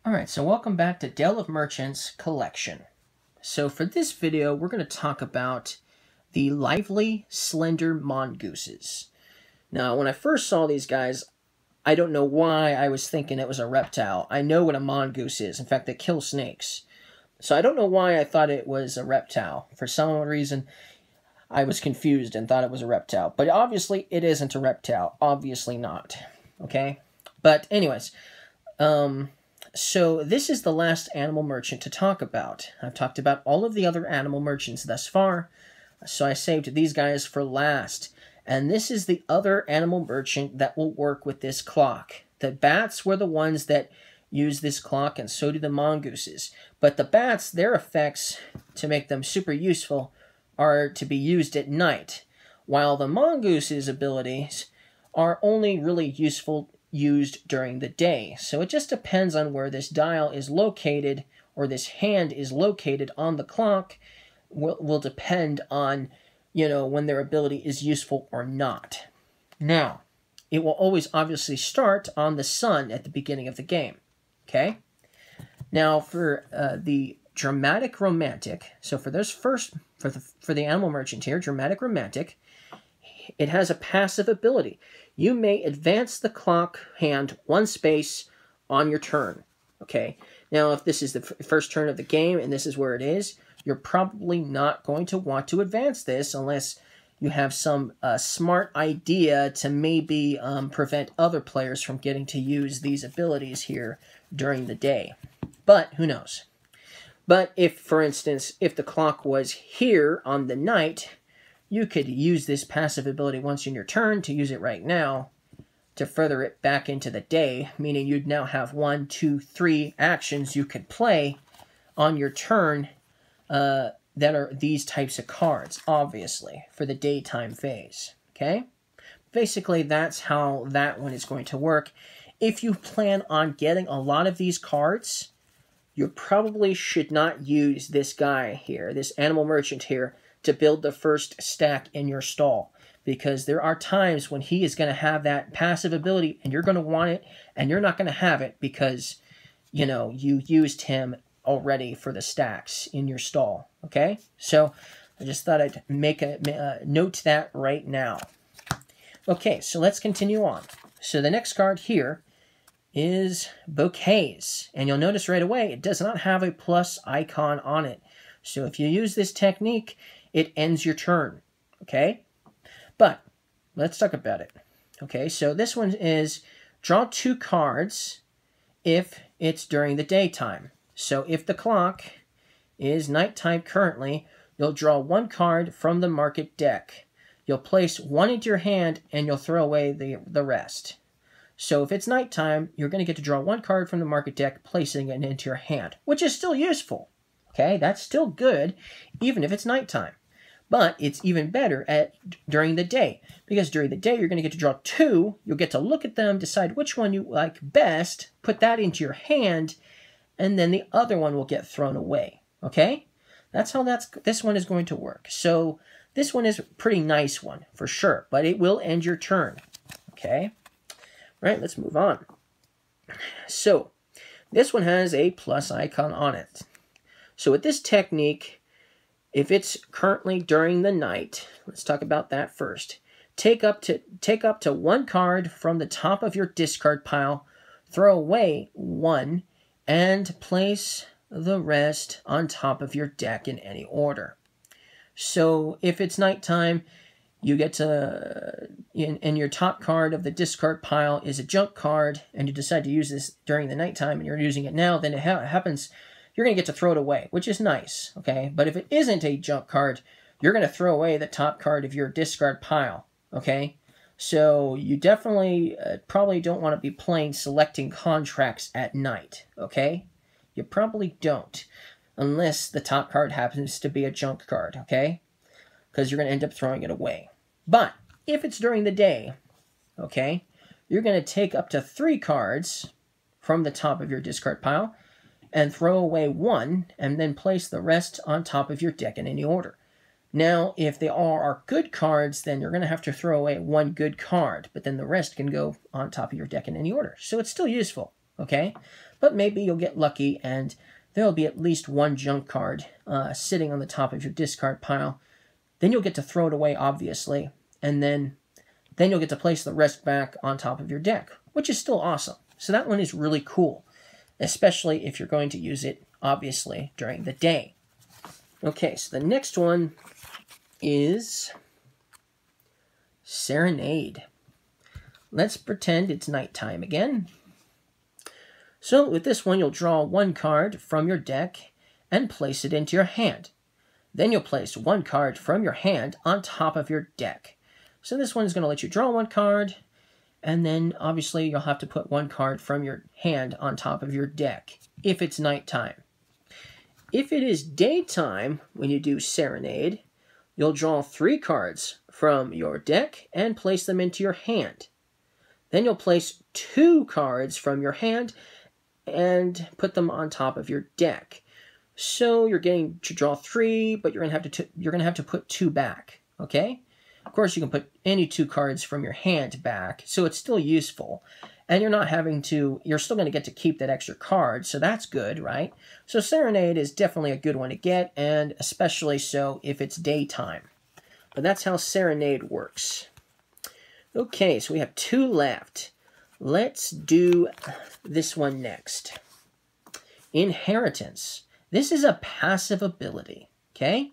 Alright, so welcome back to Dale of Merchants Collection. So for this video, we're going to talk about the lively, slender mongooses. Now, when I first saw these guys, I don't know why I was thinking it was a reptile. I know what a mongoose is. In fact, they kill snakes. So I don't know why I thought it was a reptile. For some reason, I was confused and thought it was a reptile. But obviously, it isn't a reptile. Obviously not. Okay? But anyways, so this is the last animal merchant to talk about. I've talked about all of the other animal merchants thus far, so I saved these guys for last. And this is the other animal merchant that will work with this clock. The bats were the ones that use this clock, and so do the mongooses. But the bats, their effects to make them super useful are to be used at night, while the mongooses' abilities are only really used during the day. So it just depends on where this dial is located, or this hand is located on the clock, will depend on, when their ability is useful or not. Now, it will always obviously start on the sun at the beginning of the game. Okay? Now, for the dramatic romantic, so for this first, for the animal merchant here, dramatic romantic, it has a passive ability. You may advance the clock hand one space on your turn. Okay? Now, if this is the first turn of the game and this is where it is, you're probably not going to want to advance this unless you have some smart idea to maybe prevent other players from getting to use these abilities here during the day. But who knows? But if, for instance, if the clock was here on the night, you could use this passive ability once in your turn to use it right now to further it back into the day, meaning you'd now have 1, 2, 3 actions you could play on your turn that are these types of cards, obviously, for the daytime phase. Okay? Basically, that's how that one is going to work. If you plan on getting a lot of these cards, you probably should not use this guy here, this animal merchant here, to build the first stack in your stall, because there are times when he is going to have that passive ability and you're going to want it, and you're not going to have it because, you used him already for the stacks in your stall. Okay? So I just thought I'd make a note that right now. Okay, so let's continue on. So the next card here is Bouquets, and you'll notice right away it does not have a plus icon on it. So if you use this technique, it ends your turn. Okay? But let's talk about it. Okay, so this one is draw 2 cards if it's during the daytime. So if the clock is nighttime currently, you'll draw 1 card from the market deck. You'll place 1 into your hand and you'll throw away the rest. So if it's nighttime, you're going to get to draw 1 card from the market deck, placing it into your hand, which is still useful. Okay, that's still good, even if it's nighttime. But it's even better during the day, because during the day you're going to get to draw 2. You'll get to look at them, decide which one you like best, put that into your hand, and then the other one will get thrown away. Okay? That's how this one is going to work. So this one is a pretty nice one, for sure, but it will end your turn. Okay? All right, let's move on. So this one has a plus icon on it. So with this technique, if it's currently during the night, let's talk about that first. Take up to 1 card from the top of your discard pile, throw away 1, and place the rest on top of your deck in any order. So if it's nighttime, you get to, and your top card of the discard pile is a junk card, and you decide to use this during the nighttime, and you're using it now, then it happens, you're going to get to throw it away, which is nice, okay? But if it isn't a junk card, you're going to throw away the top card of your discard pile, okay? So you definitely probably don't want to be playing selecting contracts at night, okay? You probably don't, unless the top card happens to be a junk card, okay? Because you're going to end up throwing it away. But if it's during the day, okay, you're going to take up to 3 cards from the top of your discard pile and throw away 1, and then place the rest on top of your deck in any order. Now, if they all are good cards, then you're going to have to throw away 1 good card, but then the rest can go on top of your deck in any order. So it's still useful. okay? But maybe you'll get lucky and there'll be at least one junk card sitting on the top of your discard pile. Then you'll get to throw it away, obviously, and then you'll get to place the rest back on top of your deck, which is still awesome. So that one is really cool, especially if you're going to use it, obviously, during the day. Okay, so the next one is Serenade. Let's pretend it's nighttime again. So with this one, you'll draw one card from your deck and place it into your hand. Then you'll place one card from your hand on top of your deck. So this one is going to let you draw one card, and then obviously you'll have to put one card from your hand on top of your deck if it's nighttime. If it is daytime when you do Serenade, you'll draw 3 cards from your deck and place them into your hand. Then you'll place 2 cards from your hand and put them on top of your deck. So you're getting to draw 3, but you're gonna have to put 2 back. Okay? Of course, you can put any 2 cards from your hand back, so it's still useful. And you're still going to get to keep that extra card, so that's good, right? So Serenade is definitely a good one to get, and especially so if it's daytime. But that's how Serenade works. Okay, so we have 2 left. Let's do this one next. Inheritance. This is a passive ability, okay?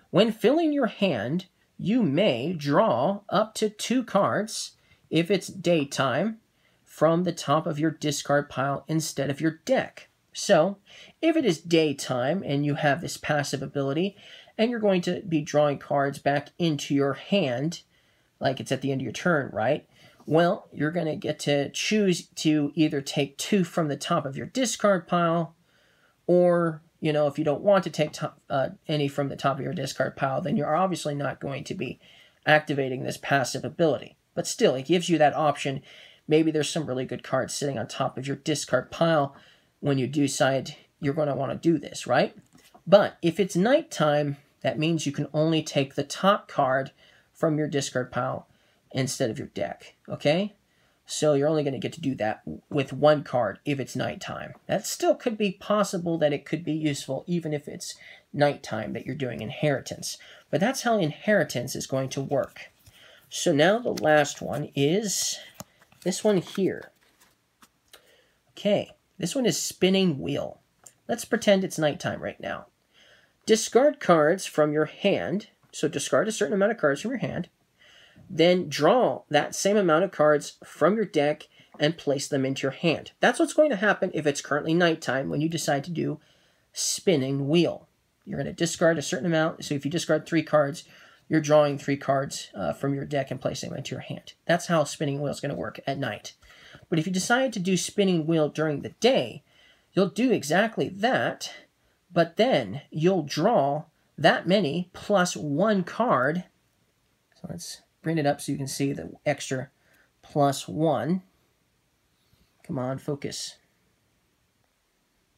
When filling your hand, you may draw up to 2 cards, if it's daytime, from the top of your discard pile instead of your deck. So, if it is daytime and you have this passive ability, and you're going to be drawing cards back into your hand, like it's at the end of your turn, right? Well, you're going to get to choose to either take 2 from the top of your discard pile, or, you know, if you don't want to take any from the top of your discard pile, then you're obviously not going to be activating this passive ability. But still, it gives you that option. Maybe there's some really good cards sitting on top of your discard pile when you decide you're going to want to do this, right? But if it's nighttime, that means you can only take the top card from your discard pile instead of your deck, okay? So you're only going to get to do that with 1 card if it's nighttime. That still could be possible that it could be useful even if it's nighttime that you're doing Inheritance. But that's how Inheritance is going to work. So now the last one is this one here. Okay, this one is Spinning Wheel. Let's pretend it's nighttime right now. Discard cards from your hand. So discard a certain amount of cards from your hand. Then draw that same amount of cards from your deck and place them into your hand. That's what's going to happen if it's currently nighttime when you decide to do Spinning Wheel. You're going to discard a certain amount. So if you discard 3 cards, you're drawing 3 cards from your deck and placing them into your hand. That's how Spinning Wheel is going to work at night. But if you decide to do Spinning Wheel during the day, you'll do exactly that, but then you'll draw that many plus 1 card. So let's bring it up so you can see the extra plus 1. Come on, focus.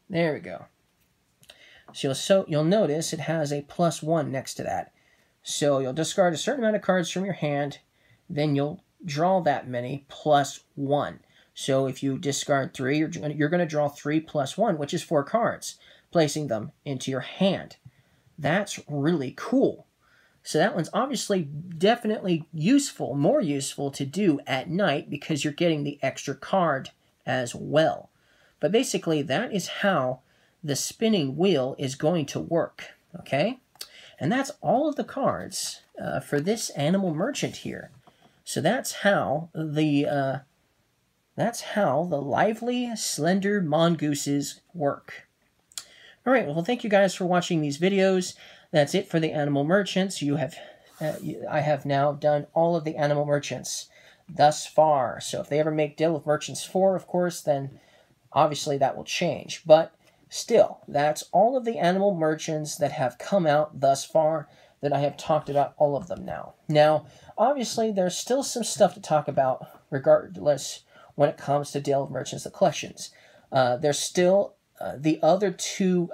There we go. So you'll notice it has a plus 1 next to that. So you'll discard a certain amount of cards from your hand, then you'll draw that many plus 1. So if you discard 3, you're going to draw 3 plus 1, which is 4 cards, placing them into your hand. That's really cool. So that one's obviously definitely useful, more useful to do at night because you're getting the extra card as well. But basically, that is how the Spinning Wheel is going to work, okay? And that's all of the cards for this Animal Merchant here. So that's how the lively, slender mongooses work. All right, well, thank you guys for watching these videos. That's it for the Animal Merchants. I have now done all of the Animal Merchants thus far. So if they ever make Deal of Merchants 4, of course, then obviously that will change. But still, that's all of the Animal Merchants that have come out thus far that I have talked about all of them now. Now, obviously, there's still some stuff to talk about regardless when it comes to Deal of Merchants, the collections. There's still the other 2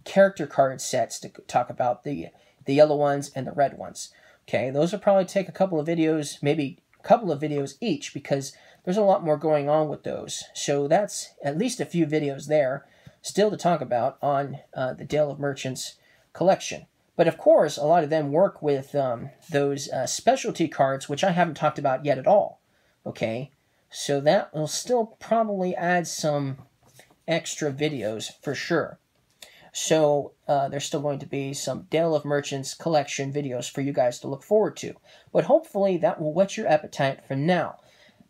character card sets to talk about, the yellow ones and the red ones. Okay, those will probably take a couple of videos, maybe a couple of videos each, because there's a lot more going on with those. So that's at least a few videos there still to talk about on the Dale of Merchants collection. But of course, a lot of them work with those specialty cards, which I haven't talked about yet at all. Okay, so that will still probably add some extra videos for sure. So there's still going to be some Dale of Merchants collection videos for you guys to look forward to. But hopefully that will whet your appetite for now.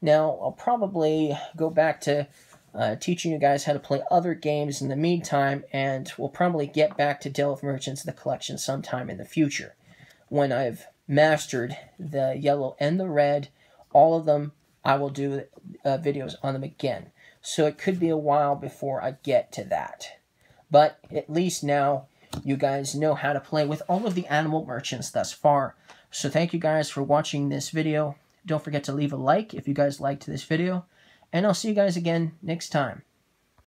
Now, I'll probably go back to teaching you guys how to play other games in the meantime, and we'll probably get back to Dale of Merchants, the collection, sometime in the future. When I've mastered the yellow and the red, all of them, I will do videos on them again. So it could be a while before I get to that. But at least now you guys know how to play with all of the animal merchants thus far. So thank you guys for watching this video. Don't forget to leave a like if you guys liked this video. And I'll see you guys again next time.